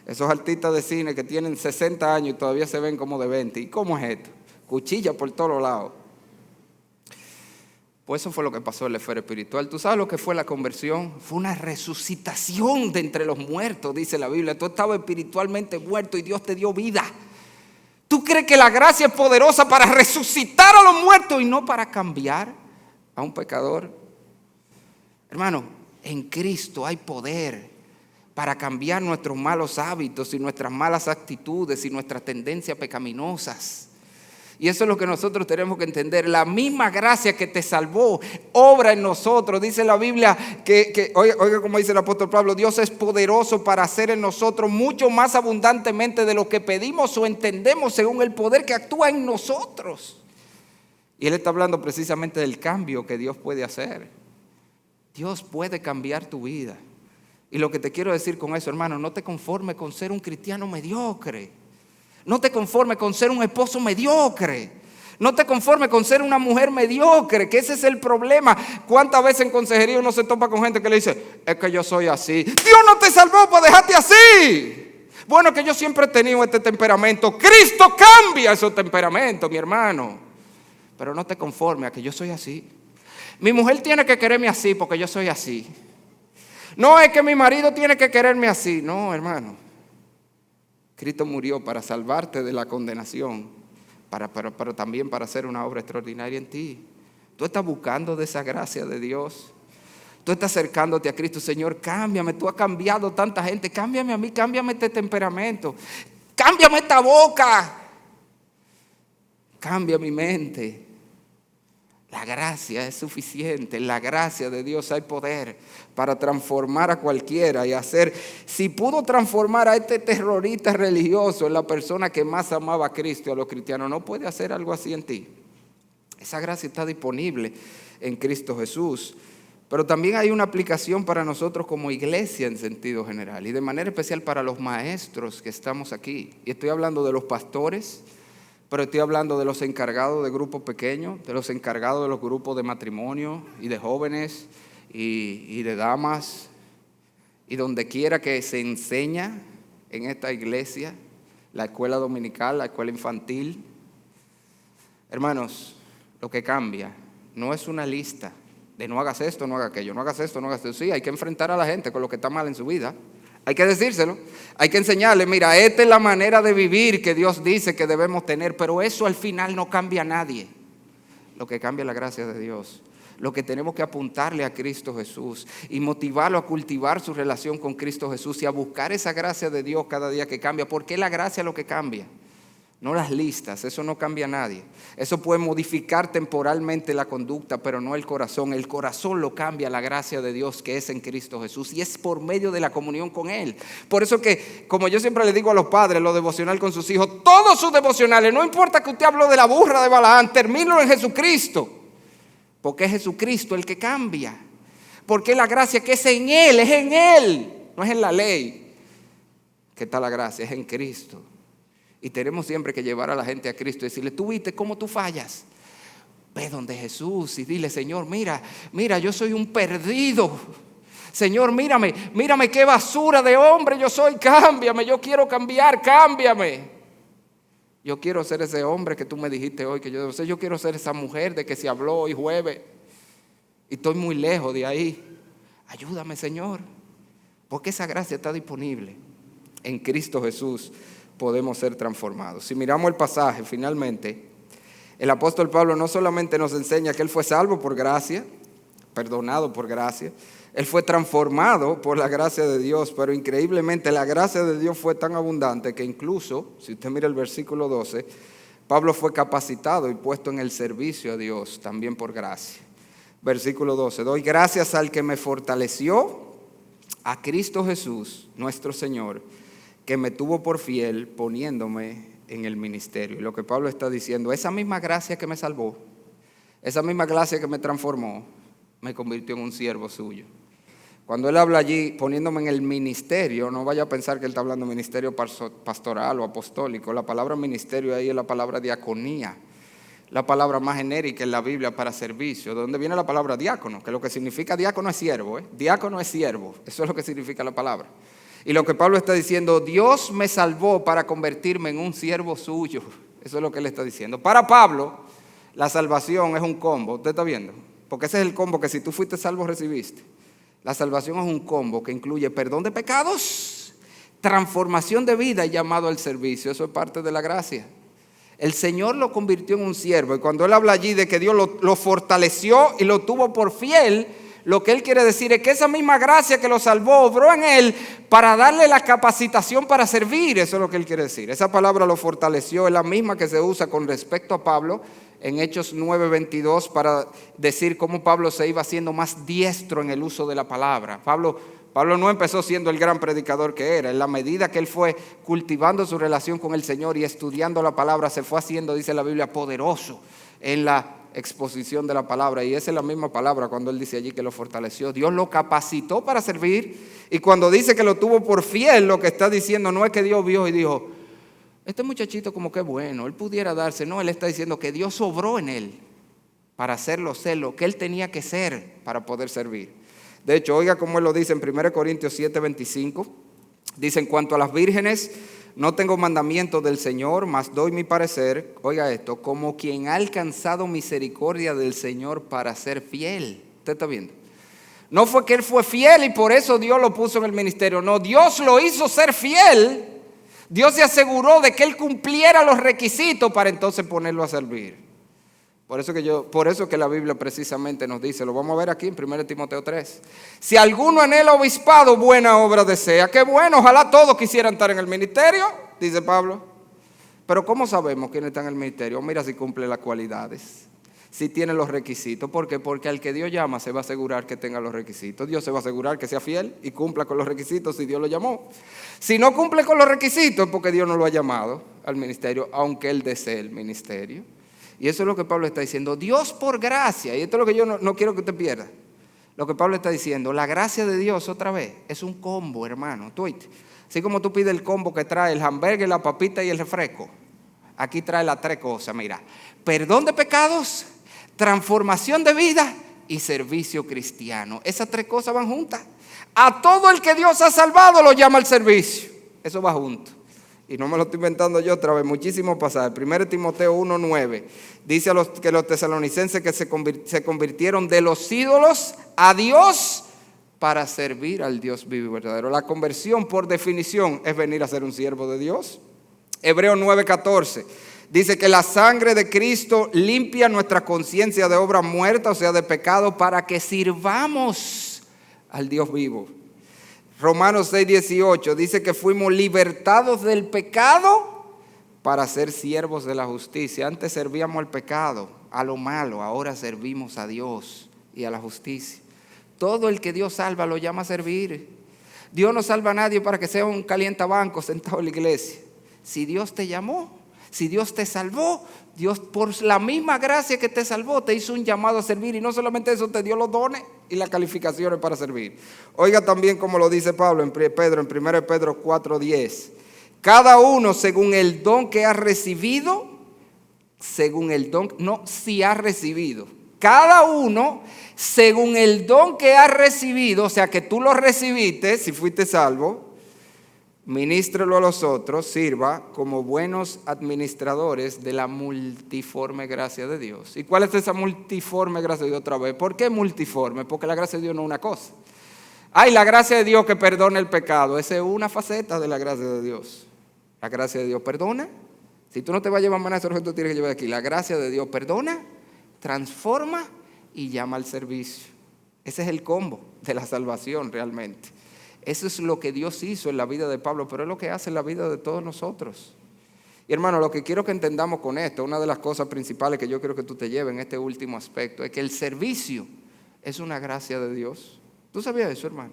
Esos artistas de cine que tienen 60 años y todavía se ven como de 20. ¿Y cómo es esto? Cuchilla por todos lados. Pues eso fue lo que pasó en la esfera espiritual. ¿Tú sabes lo que fue la conversión? Fue una resucitación de entre los muertos, dice la Biblia. Tú estabas espiritualmente muerto y Dios te dio vida. ¿Tú crees que la gracia es poderosa para resucitar a los muertos y no para cambiar a un pecador? Hermano, en Cristo hay poder para cambiar nuestros malos hábitos y nuestras malas actitudes y nuestras tendencias pecaminosas. Y eso es lo que nosotros tenemos que entender. La misma gracia que te salvó obra en nosotros. Dice la Biblia oiga como dice el apóstol Pablo, Dios es poderoso para hacer en nosotros mucho más abundantemente de lo que pedimos o entendemos según el poder que actúa en nosotros. Y Él está hablando precisamente del cambio que Dios puede hacer. Dios puede cambiar tu vida. Y lo que te quiero decir con eso, hermano, no te conformes con ser un cristiano mediocre. No te conformes con ser un esposo mediocre. No te conformes con ser una mujer mediocre, que ese es el problema. ¿Cuántas veces en consejería uno se topa con gente que le dice, es que yo soy así? Dios no te salvó para dejarte así. Bueno, que yo siempre he tenido este temperamento. Cristo cambia esos temperamentos, mi hermano. Pero no te conformes a que yo soy así. Mi mujer tiene que quererme así porque yo soy así. No es que mi marido tiene que quererme así. No, hermano. Cristo murió para salvarte de la condenación, pero también para hacer una obra extraordinaria en ti. Tú estás buscando de esa gracia de Dios. Tú estás acercándote a Cristo. Señor, cámbiame. Tú has cambiado tanta gente. Cámbiame a mí, cámbiame este temperamento. Cámbiame esta boca. Cambia mi mente. La gracia es suficiente. En la gracia de Dios hay poder para transformar a cualquiera y hacer. Si pudo transformar a este terrorista religioso en la persona que más amaba a Cristo y a los cristianos, ¿no puede hacer algo así en ti? Esa gracia está disponible en Cristo Jesús. Pero también hay una aplicación para nosotros como iglesia en sentido general y de manera especial para los maestros que estamos aquí. Y estoy hablando de los pastores, pero estoy hablando de los encargados de grupos pequeños, de los encargados de los grupos de matrimonio y de jóvenes y de damas. Y donde quiera que se enseña en esta iglesia, la escuela dominical, la escuela infantil. Hermanos, lo que cambia no es una lista de no hagas esto, no hagas aquello, no hagas esto, no hagas esto. Sí, hay que enfrentar a la gente con lo que está mal en su vida. Hay que decírselo, hay que enseñarle, mira, esta es la manera de vivir que Dios dice que debemos tener, pero eso al final no cambia a nadie. Lo que cambia es la gracia de Dios. Lo que tenemos que apuntarle a Cristo Jesús y motivarlo a cultivar su relación con Cristo Jesús y a buscar esa gracia de Dios cada día que cambia, porque es la gracia lo que cambia. No las listas, eso no cambia a nadie. Eso puede modificar temporalmente la conducta, pero no el corazón. El corazón lo cambia la gracia de Dios que es en Cristo Jesús y es por medio de la comunión con Él. Por eso que, como yo siempre le digo a los padres, lo devocional con sus hijos, todos sus devocionales, no importa que usted habló de la burra de Balaán, termínelo en Jesucristo. Porque es Jesucristo el que cambia. Porque la gracia que es en Él, no es en la ley que está la gracia, es en Cristo. Y tenemos siempre que llevar a la gente a Cristo y decirle, tú viste cómo tú fallas. Ve donde Jesús y dile, Señor, mira, yo soy un perdido. Señor, mírame qué basura de hombre yo soy, cámbiame, yo quiero cambiar, cámbiame. Yo quiero ser ese hombre que tú me dijiste hoy que yo debo ser. Yo quiero ser esa mujer de que se habló hoy jueves. Y estoy muy lejos de ahí. Ayúdame, Señor. Porque esa gracia está disponible en Cristo Jesús. Podemos ser transformados. Si miramos el pasaje, finalmente, el apóstol Pablo no solamente nos enseña que él fue salvo por gracia, perdonado por gracia, él fue transformado por la gracia de Dios, pero increíblemente la gracia de Dios fue tan abundante que incluso, si usted mira el versículo 12, Pablo fue capacitado y puesto en el servicio a Dios, también por gracia. Versículo 12, doy gracias al que me fortaleció, a Cristo Jesús, nuestro Señor, que me tuvo por fiel poniéndome en el ministerio. Y lo que Pablo está diciendo, esa misma gracia que me salvó, esa misma gracia que me transformó, me convirtió en un siervo suyo. Cuando él habla allí, poniéndome en el ministerio, no vaya a pensar que él está hablando de ministerio pastoral o apostólico. La palabra ministerio ahí es la palabra diaconía, la palabra más genérica en la Biblia para servicio. ¿De dónde viene la palabra diácono? Que lo que significa diácono es siervo, Diácono es siervo, eso es lo que significa la palabra. Y lo que Pablo está diciendo, Dios me salvó para convertirme en un siervo suyo. Eso es lo que él está diciendo. Para Pablo, la salvación es un combo. ¿Usted está viendo? Porque ese es el combo que si tú fuiste salvo recibiste. La salvación es un combo que incluye perdón de pecados, transformación de vida y llamado al servicio. Eso es parte de la gracia. El Señor lo convirtió en un siervo. Y cuando él habla allí de que Dios lo fortaleció y lo tuvo por fiel, lo que él quiere decir es que esa misma gracia que lo salvó obró en él para darle la capacitación para servir. Eso es lo que él quiere decir. Esa palabra lo fortaleció, es la misma que se usa con respecto a Pablo en Hechos 9:22 para decir cómo Pablo se iba haciendo más diestro en el uso de la palabra. Pablo no empezó siendo el gran predicador que era. En la medida que él fue cultivando su relación con el Señor y estudiando la palabra, se fue haciendo, dice la Biblia, poderoso en la exposición de la palabra. Y esa es la misma palabra cuando él dice allí que lo fortaleció. Dios lo capacitó para servir. Y cuando dice que lo tuvo por fiel, lo que está diciendo no es que Dios vio y dijo, este muchachito como que bueno, él pudiera darse. No, él está diciendo que Dios obró en él para hacerlo ser lo que él tenía que ser para poder servir. De hecho, oiga cómo él lo dice en 1 Corintios 7:25. Dice, en cuanto a las vírgenes, no tengo mandamiento del Señor, mas doy mi parecer, oiga esto, como quien ha alcanzado misericordia del Señor para ser fiel. ¿Usted está viendo? No fue que él fue fiel y por eso Dios lo puso en el ministerio. No, Dios lo hizo ser fiel. Dios se aseguró de que él cumpliera los requisitos para entonces ponerlo a servir. Por eso que la Biblia precisamente nos dice, lo vamos a ver aquí en 1 Timoteo 3. Si alguno anhela obispado, buena obra desea. Qué bueno, ojalá todos quisieran estar en el ministerio, dice Pablo. Pero ¿cómo sabemos quién está en el ministerio? Mira si cumple las cualidades, si tiene los requisitos. ¿Por qué? Porque al que Dios llama se va a asegurar que tenga los requisitos. Dios se va a asegurar que sea fiel y cumpla con los requisitos si Dios lo llamó. Si no cumple con los requisitos es porque Dios no lo ha llamado al ministerio, aunque él desee el ministerio. Y eso es lo que Pablo está diciendo. Dios por gracia, y esto es lo que yo no quiero que usted pierda. Lo que Pablo está diciendo, la gracia de Dios otra vez es un combo, hermano. Así como tú pides el combo que trae el hamburgues, la papita y el refresco. Aquí trae las tres cosas, mira. Perdón de pecados, transformación de vida y servicio cristiano. Esas tres cosas van juntas. A todo el que Dios ha salvado lo llama al servicio. Eso va junto. Y no me lo estoy inventando yo otra vez, muchísimos pasajes. 1 Timoteo 1:9 dice que los tesalonicenses que se convirtieron de los ídolos a Dios para servir al Dios vivo y verdadero. La conversión, por definición, es venir a ser un siervo de Dios. Hebreos 9:14 dice que la sangre de Cristo limpia nuestra conciencia de obra muerta, o sea, de pecado, para que sirvamos al Dios vivo. Romanos 6:18 dice que fuimos libertados del pecado para ser siervos de la justicia. Antes servíamos al pecado, a lo malo, ahora servimos a Dios y a la justicia. Todo el que Dios salva lo llama a servir. Dios no salva a nadie para que sea un calientabanco sentado en la iglesia. Si Dios te llamó, si Dios te salvó, Dios por la misma gracia que te salvó te hizo un llamado a servir, y no solamente eso, te dio los dones y las calificaciones para servir. Oiga también como lo dice Pablo en 1 Pedro 4:10. Cada uno según el don que ha recibido, si ha recibido. Cada uno según el don que ha recibido, o sea que tú lo recibiste, si fuiste salvo, ministrelo a los otros, sirva como buenos administradores de la multiforme gracia de Dios. ¿Y cuál es esa multiforme gracia de Dios otra vez? ¿Por qué multiforme? Porque la gracia de Dios no es una cosa. La gracia de Dios que perdona el pecado. Esa es una faceta de la gracia de Dios. La gracia de Dios perdona. Si tú no te vas a llevar maná, eso es lo que tú tienes que llevar aquí. La gracia de Dios perdona, transforma y llama al servicio. Ese es el combo de la salvación realmente. Eso es lo que Dios hizo en la vida de Pablo, pero es lo que hace en la vida de todos nosotros. Y hermano, lo que quiero que entendamos con esto, una de las cosas principales que yo quiero que tú te lleves en este último aspecto, es que el servicio es una gracia de Dios. ¿Tú sabías eso, hermano?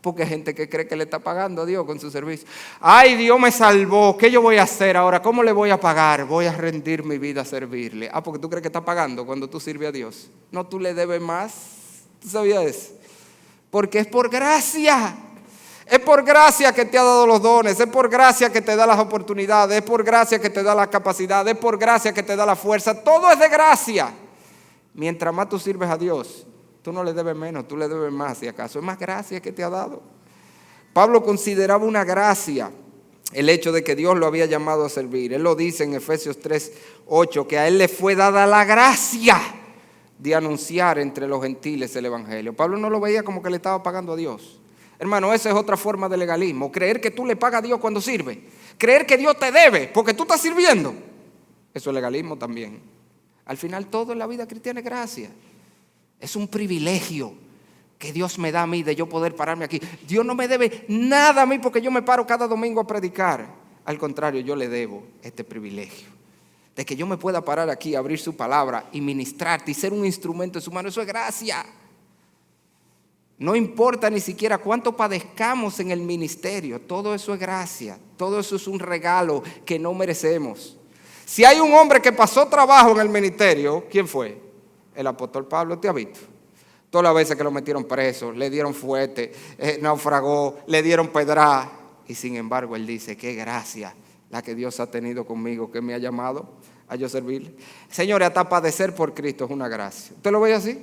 Porque hay gente que cree que le está pagando a Dios con su servicio. Ay, Dios me salvó, ¿qué yo voy a hacer ahora? ¿Cómo le voy a pagar? Voy a rendir mi vida a servirle. Porque tú crees que está pagando cuando tú sirves a Dios. No, tú le debes más. ¿Tú sabías eso? Porque es por gracia. Es por gracia que te ha dado los dones. Es por gracia que te da las oportunidades. Es por gracia que te da la capacidad. Es por gracia que te da la fuerza. Todo es de gracia. Mientras más tú sirves a Dios, tú no le debes menos, tú le debes más. Si acaso es más gracia que te ha dado. Pablo consideraba una gracia el hecho de que Dios lo había llamado a servir. Él lo dice en Efesios 3:8, que a él le fue dada la gracia de anunciar entre los gentiles el evangelio. Pablo no lo veía como que le estaba pagando a Dios. Hermano, esa es otra forma de legalismo. Creer que tú le pagas a Dios cuando sirve. Creer que Dios te debe porque tú estás sirviendo. Eso es legalismo también. Al final todo en la vida cristiana es gracia. Es un privilegio que Dios me da a mí de yo poder pararme aquí. Dios no me debe nada a mí porque yo me paro cada domingo a predicar. Al contrario, yo le debo este privilegio de que yo me pueda parar aquí, abrir su palabra y ministrarte y ser un instrumento en su mano. Eso es gracia. No importa ni siquiera cuánto padezcamos en el ministerio. Todo eso es gracia. Todo eso es un regalo que no merecemos. Si hay un hombre que pasó trabajo en el ministerio, ¿quién fue? El apóstol Pablo. ¿Te ha visto? Todas las veces que lo metieron preso, le dieron fuerte, naufragó, le dieron pedra. Y sin embargo él dice, qué gracia la que Dios ha tenido conmigo, que me ha llamado a yo servirle. Señores, hasta padecer por Cristo es una gracia. ¿Usted lo ve así?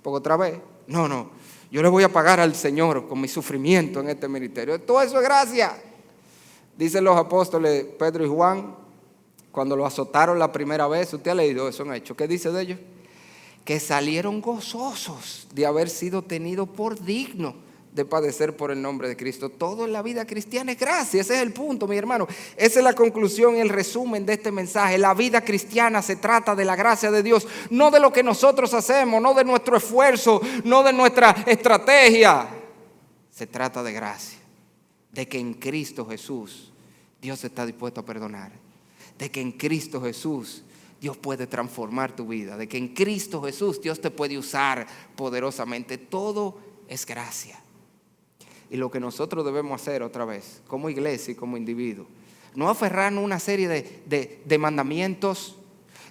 Porque otra vez, no, yo le voy a pagar al Señor con mi sufrimiento en este ministerio. Todo eso es gracia. Dicen los apóstoles Pedro y Juan, cuando lo azotaron la primera vez, usted ha leído eso en Hechos, ¿qué dice de ellos? Que salieron gozosos de haber sido tenidos por dignos de padecer por el nombre de Cristo. Todo en la vida cristiana es gracia. Ese es el punto, mi hermano. Esa es la conclusión y el resumen de este mensaje. La vida cristiana se trata de la gracia de Dios, no de lo que nosotros hacemos, no de nuestro esfuerzo, no de nuestra estrategia. Se trata de gracia, de que en Cristo Jesús Dios está dispuesto a perdonar, de que en Cristo Jesús Dios puede transformar tu vida, de que en Cristo Jesús Dios te puede usar poderosamente. Todo es gracia. Y lo que nosotros debemos hacer otra vez, como iglesia y como individuo, no aferrarnos a una serie de mandamientos,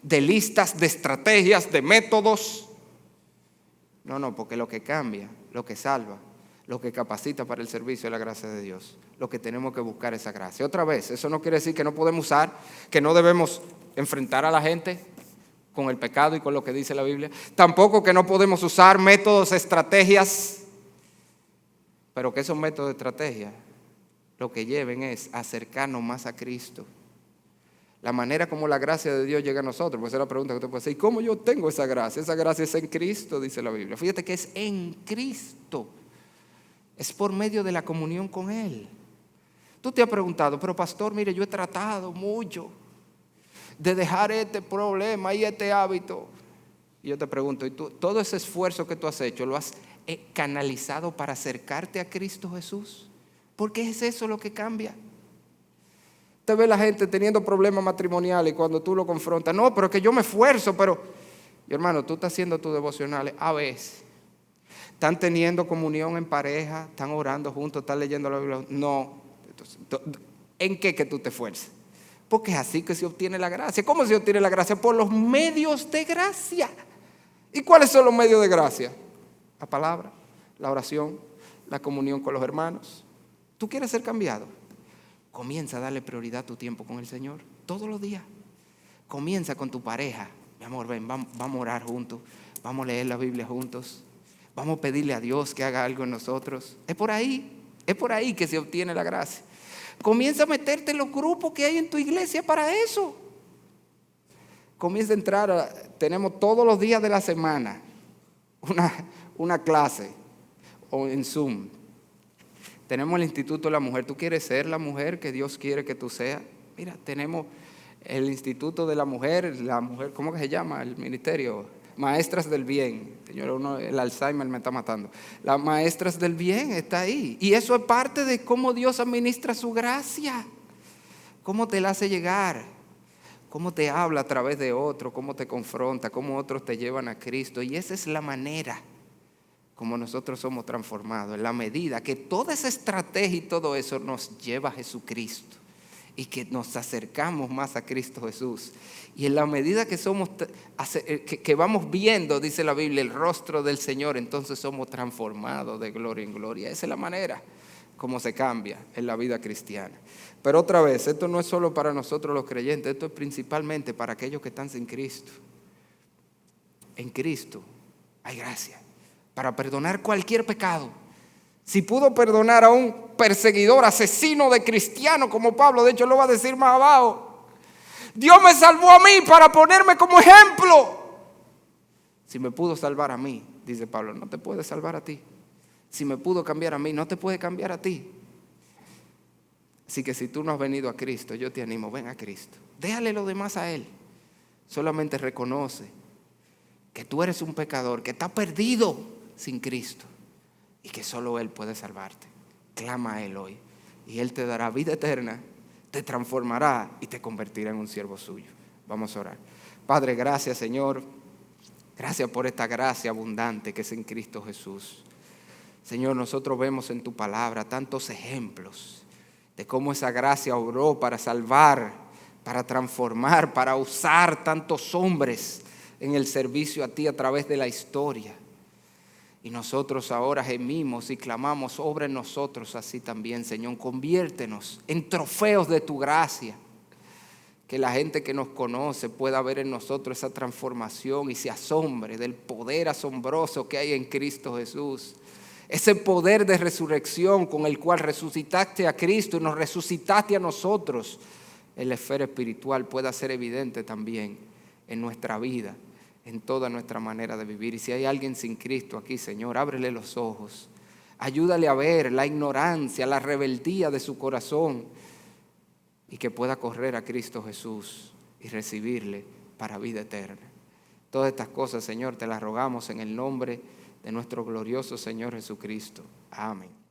de listas, de estrategias, de métodos. No, porque lo que cambia, lo que salva, lo que capacita para el servicio es la gracia de Dios. Lo que tenemos que buscar es esa gracia. Otra vez, eso no quiere decir que no podemos usar, que no debemos enfrentar a la gente con el pecado y con lo que dice la Biblia. Tampoco que no podemos usar métodos, estrategias, pero que esos métodos de estrategia lo que lleven es acercarnos más a Cristo. La manera como la gracia de Dios llega a nosotros, pues esa es la pregunta que usted puede hacer. ¿Y cómo yo tengo esa gracia? Esa gracia es en Cristo, dice la Biblia. Fíjate que es en Cristo. Es por medio de la comunión con Él. Tú te has preguntado, pero pastor, mire, yo he tratado mucho de dejar este problema y este hábito. Y yo te pregunto, ¿y tú, todo ese esfuerzo que tú has hecho, lo has canalizado para acercarte a Cristo Jesús? Porque es eso lo que cambia. Te ve la gente teniendo problemas matrimoniales y cuando tú lo confrontas, no, pero es que yo me esfuerzo, pero, y hermano, tú estás haciendo tus devocionales a veces. Están teniendo comunión en pareja, están orando juntos, están leyendo la Biblia. No. Entonces, ¿en qué que tú te esfuerzas? Porque es así que se obtiene la gracia. ¿Cómo se obtiene la gracia? Por los medios de gracia. ¿Y cuáles son los medios de gracia? La palabra, la oración, la comunión con los hermanos. ¿Tú quieres ser cambiado? Comienza a darle prioridad a tu tiempo con el Señor todos los días. Comienza con tu pareja. Mi amor, ven, vamos a orar juntos. Vamos a leer la Biblia juntos. Vamos a pedirle a Dios que haga algo en nosotros. Es por ahí que se obtiene la gracia. Comienza a meterte en los grupos que hay en tu iglesia para eso. Comienza a entrar, tenemos todos los días de la semana una clase o en Zoom. Tenemos el Instituto de la Mujer. ¿Tú quieres ser la mujer que Dios quiere que tú seas? Mira, tenemos el Instituto de la Mujer, ¿cómo que se llama? El ministerio, Maestras del Bien. Señor, el Alzheimer me está matando. Las Maestras del Bien está ahí. Y eso es parte de cómo Dios administra su gracia. Cómo te la hace llegar. Cómo te habla a través de otro. Cómo te confronta. Cómo otros te llevan a Cristo. Y esa es la manera como nosotros somos transformados. En la medida que toda esa estrategia y todo eso nos lleva a Jesucristo. Y que nos acercamos más a Cristo Jesús. Y en la medida que vamos viendo, dice la Biblia, el rostro del Señor, entonces somos transformados de gloria en gloria. Esa es la manera como se cambia en la vida cristiana. Pero otra vez, esto no es solo para nosotros los creyentes, esto es principalmente para aquellos que están sin Cristo. En Cristo hay gracia para perdonar cualquier pecado. Si pudo perdonar a un perseguidor, asesino de cristianos como Pablo, de hecho lo va a decir más abajo. Dios me salvó a mí para ponerme como ejemplo. Si me pudo salvar a mí, dice Pablo, no te puede salvar a ti. Si me pudo cambiar a mí, no te puede cambiar a ti. Así que si tú no has venido a Cristo, yo te animo, ven a Cristo. Déjale lo demás a Él. Solamente reconoce que tú eres un pecador, que está perdido sin Cristo. Y que solo Él puede salvarte. Clama a Él hoy. Y Él te dará vida eterna, te transformará y te convertirá en un siervo suyo. Vamos a orar. Padre, gracias, Señor. Gracias por esta gracia abundante que es en Cristo Jesús. Señor, nosotros vemos en tu palabra tantos ejemplos de cómo esa gracia obró para salvar, para transformar, para usar tantos hombres en el servicio a ti a través de la historia. Y nosotros ahora gemimos y clamamos, obra en nosotros así también, Señor. Conviértenos en trofeos de tu gracia. Que la gente que nos conoce pueda ver en nosotros esa transformación y se asombre del poder asombroso que hay en Cristo Jesús. Ese poder de resurrección con el cual resucitaste a Cristo y nos resucitaste a nosotros en la esfera espiritual pueda ser evidente también en nuestra vida, en toda nuestra manera de vivir. Y si hay alguien sin Cristo aquí, Señor, ábrele los ojos. Ayúdale a ver la ignorancia, la rebeldía de su corazón y que pueda correr a Cristo Jesús y recibirle para vida eterna. Todas estas cosas, Señor, te las rogamos en el nombre de nuestro glorioso Señor Jesucristo. Amén.